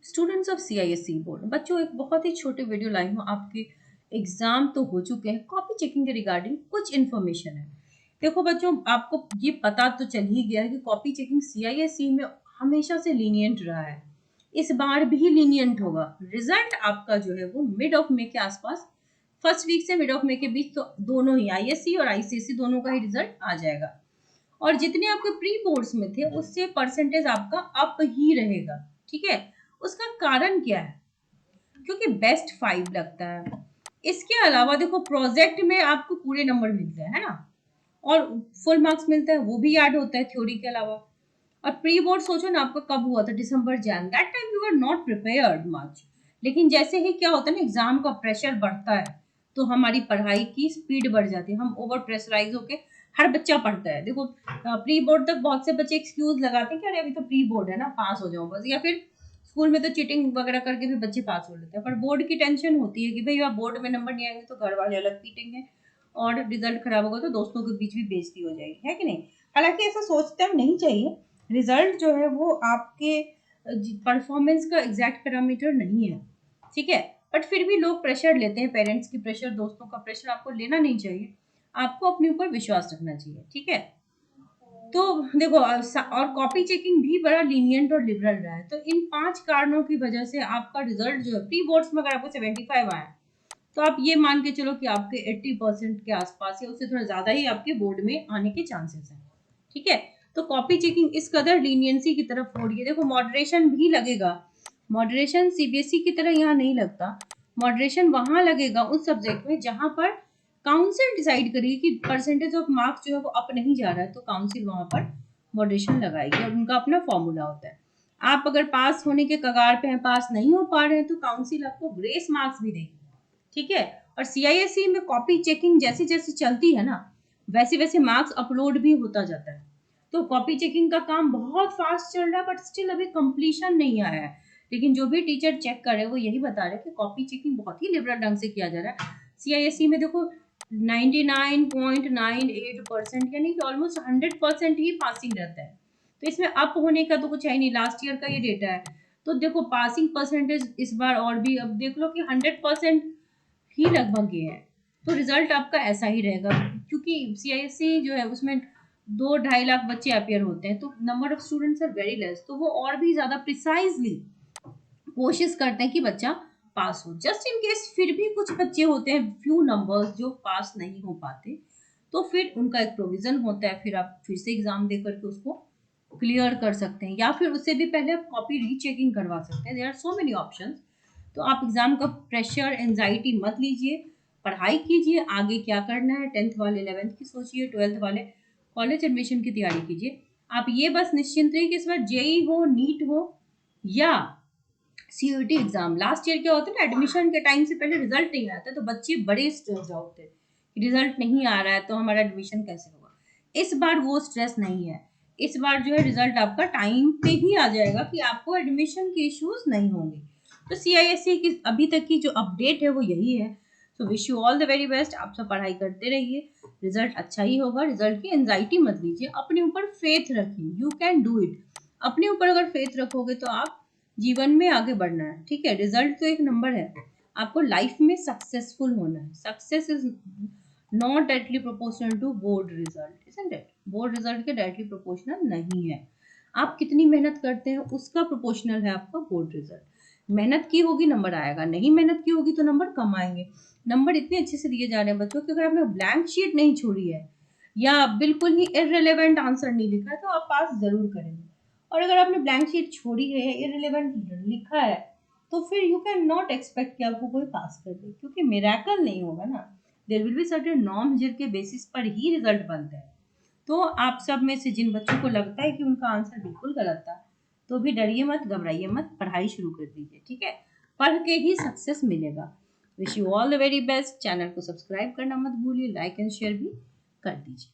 Students of CISE board बच्चों, एक बहुत ही छोटे वीडियो लाइन में आपके एग्जाम तो हो चुके हैं। कॉपी चेकिंग के रिगार्डिंग कुछ इन्फॉर्मेशन है। देखो बच्चों, आपको ये पता तो चल ही गया है कि कॉपी चेकिंग CISE में हमेशा से लीनियंट रहा है, इस बार भी लीनियंट होगा। रिजल्ट आपका जो है वो मिड ऑफ मे के आसपास, फर्स्ट वीक से मिड ऑफ मे के बीच, तो दोनों ही ISE और ICSE दोनों का ही रिजल्ट आ जाएगा। और जितने आपके प्री बोर्ड्स में थे उससे परसेंटेज आपका अप ही रहेगा। ठीक है, उसका कारण क्या है? क्योंकि बेस्ट 5 लगता है। इसके अलावा देखो, प्रोजेक्ट में आपको पूरे नंबर मिलते हैं, है ना, और फुल मार्क्स मिलता है, वो भी ऐड होता है थ्योरी के अलावा। और प्री बोर्ड सोचो ना, आपका कब हुआ था? दिसंबर जैन। That time you are not prepared much. लेकिन जैसे ही क्या होता है ना, एग्जाम का प्रेशर बढ़ता है तो हमारी पढ़ाई की स्पीड बढ़ जाती है, हम ओवर प्रेशराइज होके हर बच्चा पढ़ता है। देखो, प्री बोर्ड तक बहुत से बच्चे एक्सक्यूज लगाते हैं कि अरे अभी तो प्री बोर्ड है ना, पास हो जाऊं बस, या फिर स्कूल में तो चीटिंग वगैरह करके भी बच्चे पास हो लेते हैं। पर बोर्ड की टेंशन होती है कि भाई आप बोर्ड में नंबर नहीं आएंगे तो घर वाले अलग पीटेंगे, और रिजल्ट खराब होगा तो दोस्तों के बीच भी बेइज्जती हो जाएगी, है कि नहीं? हालांकि ऐसा सोचते हम नहीं चाहिए। रिजल्ट जो है वो आपके परफॉर्मेंस का एग्जैक्ट पैरामीटर नहीं है, ठीक है। बट फिर भी लोग प्रेशर लेते हैं, पेरेंट्स की प्रेशर, दोस्तों का प्रेशर आपको लेना नहीं चाहिए। आपको अपने ऊपर विश्वास रखना चाहिए, ठीक है। तो देखो, और कॉपी चेकिंग भी बड़ा लीनियंट और लिबरल रहा है। तो इन 5 कारणों की वजह से आपका रिजल्ट जो है प्री बोर्ड्स में, अगर आपको 75 आया तो आप ये मान के चलो कि आपके 80% के आसपास या उससे थोड़ा ज्यादा ही आपके बोर्ड में आने के चांसेस हैं, ठीक है। तो कॉपी चेकिंग इस कदर लीनियंसी की तरफ हो रही है। देखो, मॉडरेशन भी लगेगा। मॉडरेशन CBSE की तरह यहाँ नहीं लगता। मॉडरेशन वहां लगेगा उस सब्जेक्ट में जहां पर काउंसिल डिसाइड करेगी कि परसेंटेज ऑफ मार्क्स जो है वो अप नहीं जा रहा है, तो काउंसिल वहां पर मॉडरेशन लगाएगी और उनका अपना फॉर्मूला होता है। आप अगर पास होने के कगार पे हैं, पास नहीं हो पा रहे हैं, तो काउंसिल आपको ग्रेस मार्क्स भी देगी, ठीक है। और CISE में कॉपी चेकिंग जैसे जैसे चलती है ना, वैसे वैसे मार्क्स अपलोड भी होता जाता है। तो कॉपी चेकिंग का काम बहुत फास्ट चल रहा है, बट स्टिल अभी कंप्लीशन नहीं आया है। लेकिन जो भी टीचर चेक कर रहे हैं वो यही बता रहे हैं कि कॉपी चेकिंग बहुत ही लिबरल ढंग से किया जा रहा है। CISE में देखो 99.98% यानी कि ऑलमोस्ट 100% ही पासिंग रहता है। तो इसमें अप होने का तो कुछ है ही नहीं, लास्ट ईयर का ये डेटा है। तो देखो, पासिंग परसेंटेज इस बार और भी अब देख लो कि 100% ही लगभग ये है। तो रिजल्ट आपका ऐसा ही रहेगा, क्योंकि CISE जो है उसमें 2-2.5 लाख बच्चे अपियर होते हैं, तो number of students are very less. तो वो और भी ज्यादा प्रिसाइजली कोशिश करते हैं कि बच्चा पास हो। जस्ट इन केस फिर भी कुछ बच्चे होते हैं, फ्यू नंबर्स, जो पास नहीं हो पाते, तो फिर उनका एक प्रोविजन होता है, फिर आप फिर से एग्जाम दे करके उसको क्लियर कर सकते हैं, या फिर उससे भी पहले आप कॉपी रीचेकिंग करवा सकते हैं। There are so many options. तो आप एग्जाम का प्रेशर, एंजाइटी मत लीजिए, पढ़ाई कीजिए, आगे क्या करना है 10th वाले 11th की सोचिए, 12th वाले कॉलेज एडमिशन की तैयारी कीजिए। आप ये बस निश्चिंत रहिए कि इस बार JEE हो, नीट हो या CUET एग्जाम। लास्ट ईयर क्या होता है ना, एडमिशन के टाइम से पहले रिजल्ट नहीं आता तो बच्चे बड़े स्ट्रेस होते हैं कि रिजल्ट नहीं आ रहा है तो हमारा एडमिशन कैसे होगा। इस बार वो स्ट्रेस नहीं है। इस बार जो है रिजल्ट आपका टाइम पे ही आ जाएगा कि आपको एडमिशन के इश्यूज नहीं होंगे। तो CISE की अभी तक की जो अपडेट है वो यही है। तो wish you all the very best. आप सब पढ़ाई करते रहिए, रिजल्ट अच्छा ही होगा। रिजल्ट की एंजाइटी मत लीजिए, अपने ऊपर फेथ रखिए, यू कैन डू इट। अपने ऊपर अगर फेथ रखोगे तो आप जीवन में आगे बढ़ना है, ठीक है। रिजल्ट तो एक नंबर है, आपको लाइफ में सक्सेसफुल होना है। Success is not directly proportional to board result, isn't it? Board result के डायरेक्टली प्रोपोर्शनल नहीं है। आप कितनी मेहनत करते हैं उसका प्रोपोर्शनल है आपका बोर्ड रिजल्ट। मेहनत की होगी नंबर आएगा, नहीं मेहनत की होगी तो नंबर कम आएंगे। नंबर इतने अच्छे से दिए जा रहे हैं बच्चों कि अगर आपने ब्लैंक शीट नहीं छोड़ी है या बिल्कुल ही इररिलेवेंट आंसर नहीं लिखा है तो आप पास जरूर करेंगे। और अगर आपने ब्लैंक शीट छोड़ी है या इररिलेवेंट लिखा है तो फिर यू कैन नॉट एक्सपेक्ट कि आपको कोई पास कर दे, क्योंकि मिरेकल नहीं होगा ना। There will be certain norms जिनके बेसिस पर ही रिजल्ट बनता है। तो आप सब में से जिन बच्चों को लगता है कि उनका आंसर बिल्कुल गलत था, तो भी डरिए मत, घबराइए मत, पढ़ाई शुरू कर दीजिए, ठीक है। पढ़ के ही सक्सेस मिलेगा। Wish you all the very best. Channel को सब्सक्राइब करना मत भूलिए, लाइक एंड शेयर भी कर दीजिए।